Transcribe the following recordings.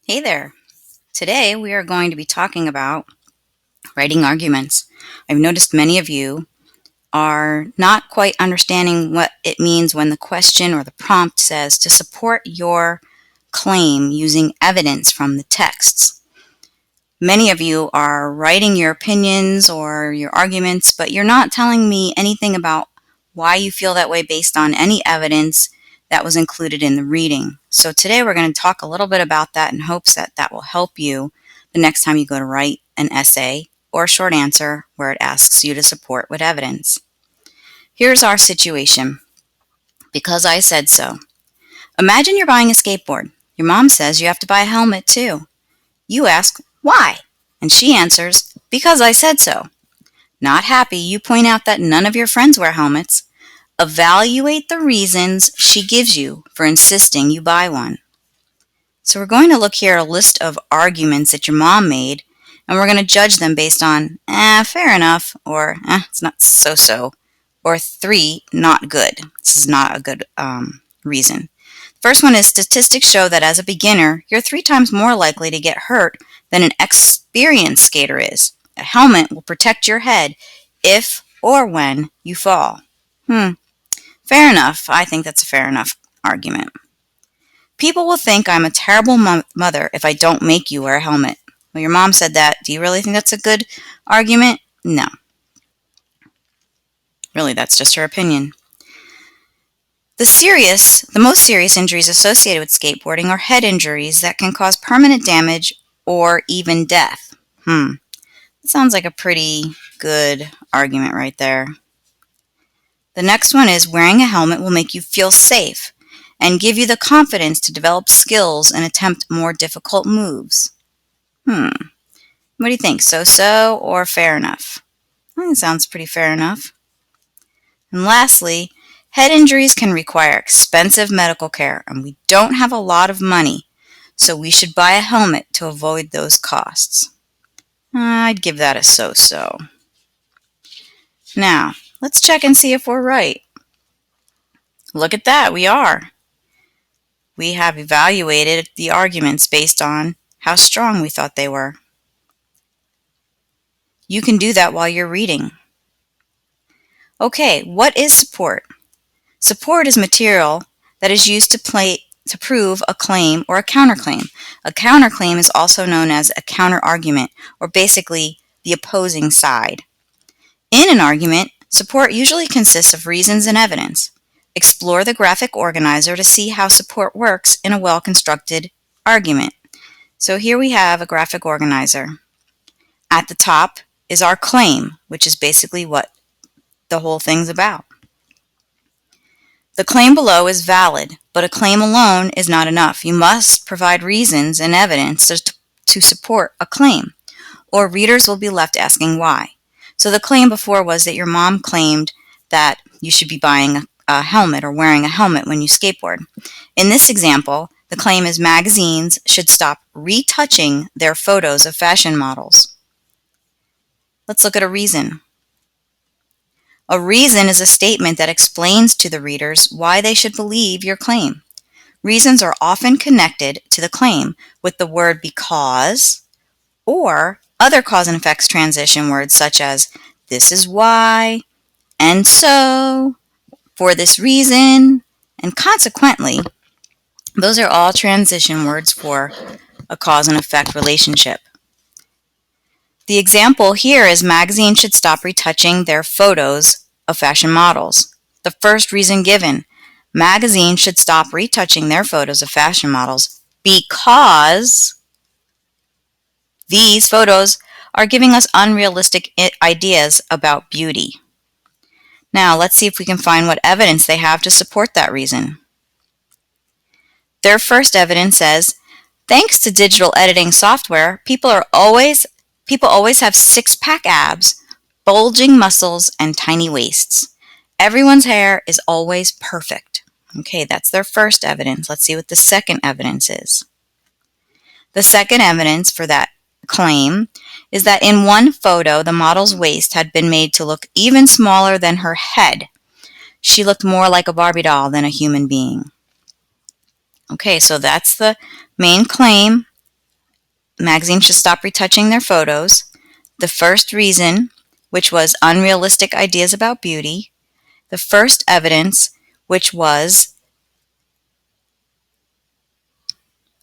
Hey there. Today we are going to be talking about writing arguments. I've noticed many of you are not quite understanding what it means when the question or the prompt says to support your claim using evidence from the texts. Many of you are writing your opinions or your arguments, but you're not telling me anything about why you feel that way based on any evidence that was included in the reading. So today we're going to talk a little bit about that in hopes that that will help you the next time you go to write an essay or a short answer where it asks you to support with evidence. Here's our situation. Because I said so. Imagine you're buying a skateboard. Your mom says you have to buy a helmet too. You ask, why? And she answers, because I said so. Not happy, you point out that none of your friends wear helmets. Evaluate the reasons she gives you for insisting you buy one. So we're going to look here at a list of arguments that your mom made, and we're going to judge them based on, fair enough, or it's not so-so, or 3, not good. This is not a good reason. First one is statistics show that as a beginner, you're 3 times more likely to get hurt than an experienced skater is. A helmet will protect your head if or when you fall. Fair enough. I think that's a fair enough argument. People will think I'm a terrible mother if I don't make you wear a helmet. Well, your mom said that. Do you really think that's a good argument? No. Really, that's just her opinion. The most serious injuries associated with skateboarding are head injuries that can cause permanent damage or even death. That sounds like a pretty good argument right there. The next one is wearing a helmet will make you feel safe and give you the confidence to develop skills and attempt more difficult moves. What do you think, so-so or fair enough? I think it sounds pretty fair enough. And lastly, head injuries can require expensive medical care, and we don't have a lot of money, so we should buy a helmet to avoid those costs. I'd give that a so-so. Now, let's check and see if we're right. Look at that, we are. We have evaluated the arguments based on how strong we thought they were. You can do that while you're reading. Okay, what is support? Support is material that is used to prove a claim or a counterclaim. A counterclaim is also known as a counterargument, or basically the opposing side. In an argument, support usually consists of reasons and evidence. Explore the graphic organizer to see how support works in a well-constructed argument. So here we have a graphic organizer. At the top is our claim, which is basically what the whole thing's about. The claim below is valid, but a claim alone is not enough. You must provide reasons and evidence to support a claim, or readers will be left asking why. So the claim before was that your mom claimed that you should be buying a helmet or wearing a helmet when you skateboard. In this example, the claim is magazines should stop retouching their photos of fashion models. Let's look at a reason. A reason is a statement that explains to the readers why they should believe your claim. Reasons are often connected to the claim with the word because or other cause and effects transition words such as this is why, and so, for this reason, and consequently. Those are all transition words for a cause and effect relationship. The example here is magazines should stop retouching their photos of fashion models. The first reason given, magazines should stop retouching their photos of fashion models because these photos are giving us unrealistic ideas about beauty. Now let's see if we can find what evidence they have to support that reason. Their first evidence says, thanks to digital editing software, people always have six-pack abs, bulging muscles, and tiny waists. Everyone's hair is always perfect. Okay, that's their first evidence. Let's see what the second evidence is. The second evidence for that claim is that in one photo, the model's waist had been made to look even smaller than her head. She looked more like a Barbie doll than a human being. Okay, so that's the main claim. magazines should stop retouching their photos. The first reason, which was unrealistic ideas about beauty. The first evidence, which was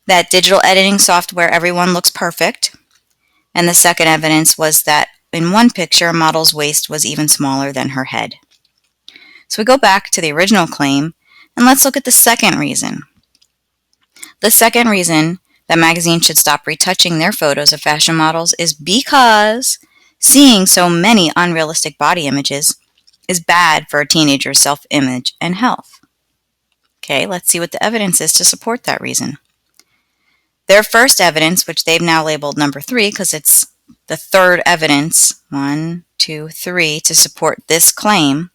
that digital editing software, everyone looks perfect. And the second evidence was that in one picture, a model's waist was even smaller than her head. So we go back to the original claim, and let's look at the second reason. The second reason that magazines should stop retouching their photos of fashion models is because seeing so many unrealistic body images is bad for a teenager's self-image and health. Okay, let's see what the evidence is to support that reason. Their first evidence, which they've now labeled number 3 because it's the third evidence, 1, 2, 3, to support this claim.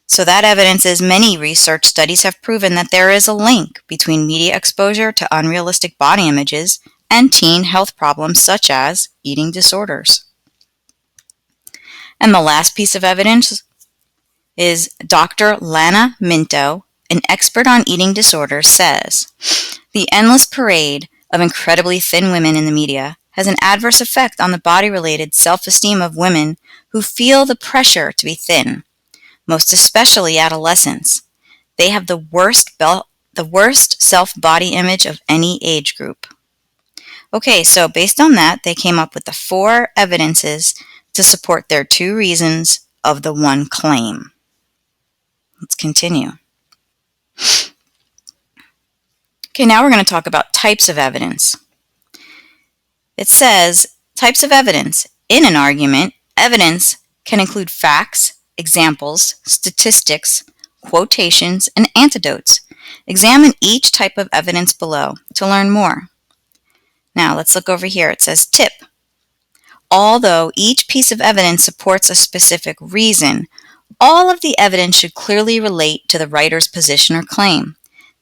So that evidence is many research studies have proven that there is a link between media exposure to unrealistic body images and teen health problems such as eating disorders. And the last piece of evidence is Dr. Lana Minto, an expert on eating disorders, says, the endless parade of incredibly thin women in the media has an adverse effect on the body-related self-esteem of women who feel the pressure to be thin, most especially adolescents. They have the worst self-body image of any age group. Okay, so based on that, they came up with the 4 evidences to support their 2 reasons of the one claim. Let's continue. Okay, now we're going to talk about types of evidence. It says, types of evidence. In an argument, evidence can include facts, examples, statistics, quotations, and anecdotes. Examine each type of evidence below to learn more. Now, let's look over here. It says, tip. Although each piece of evidence supports a specific reason, all of the evidence should clearly relate to the writer's position or claim.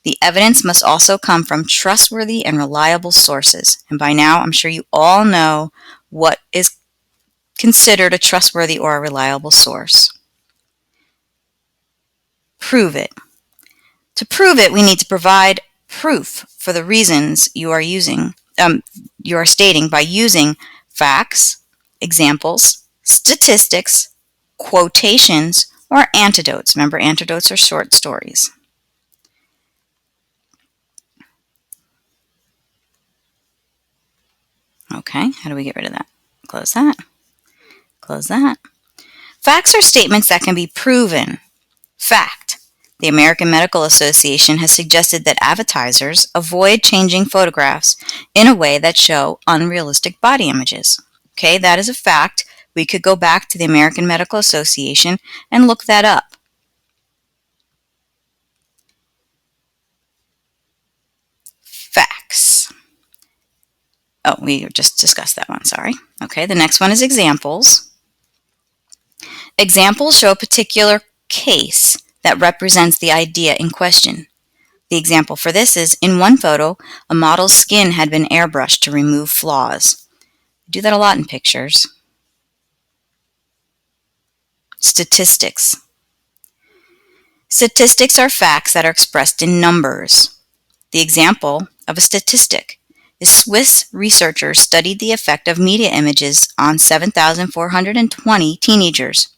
The evidence must also come from trustworthy and reliable sources. And by now, I'm sure you all know what is considered a trustworthy or a reliable source. Prove it. To prove it, we need to provide proof for the reasons you are stating by using facts, examples, statistics, quotations, or anecdotes. Remember, anecdotes are short stories. Okay, how do we get rid of that? Close that. Close that. Facts are statements that can be proven. Fact. The American Medical Association has suggested that advertisers avoid changing photographs in a way that show unrealistic body images. Okay, that is a fact. We could go back to the American Medical Association and look that up. Facts. Oh, we just discussed that one, sorry. Okay, the next one is examples. Examples show a particular case that represents the idea in question. The example for this is, in one photo, a model's skin had been airbrushed to remove flaws. We do that a lot in pictures. Statistics. Statistics are facts that are expressed in numbers. The example of a statistic is Swiss researchers studied the effect of media images on 7,420 teenagers.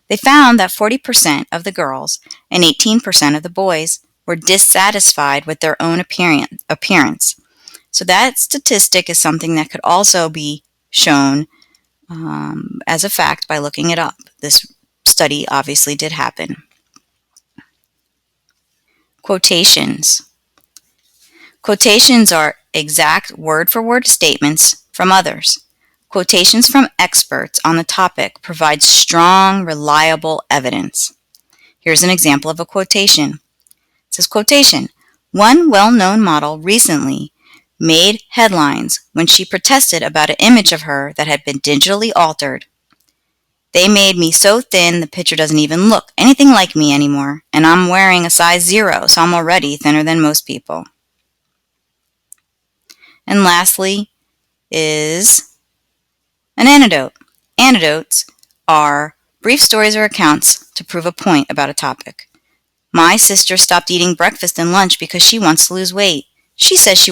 They found that 40% of the girls and 18% of the boys were dissatisfied with their own appearance. So that statistic is something that could also be shown as a fact by looking it up. This study obviously did happen. Quotations. Quotations are exact word-for-word statements from others. Quotations from experts on the topic provide strong, reliable evidence. Here's an example of a quotation. It says, quotation, one well-known model recently made headlines when she protested about an image of her that had been digitally altered. They made me so thin the picture doesn't even look anything like me anymore, and I'm wearing a size 0, so I'm already thinner than most people. And lastly is an anecdote. Anecdotes are brief stories or accounts to prove a point about a topic. My sister stopped eating breakfast and lunch because she wants to lose weight. She says she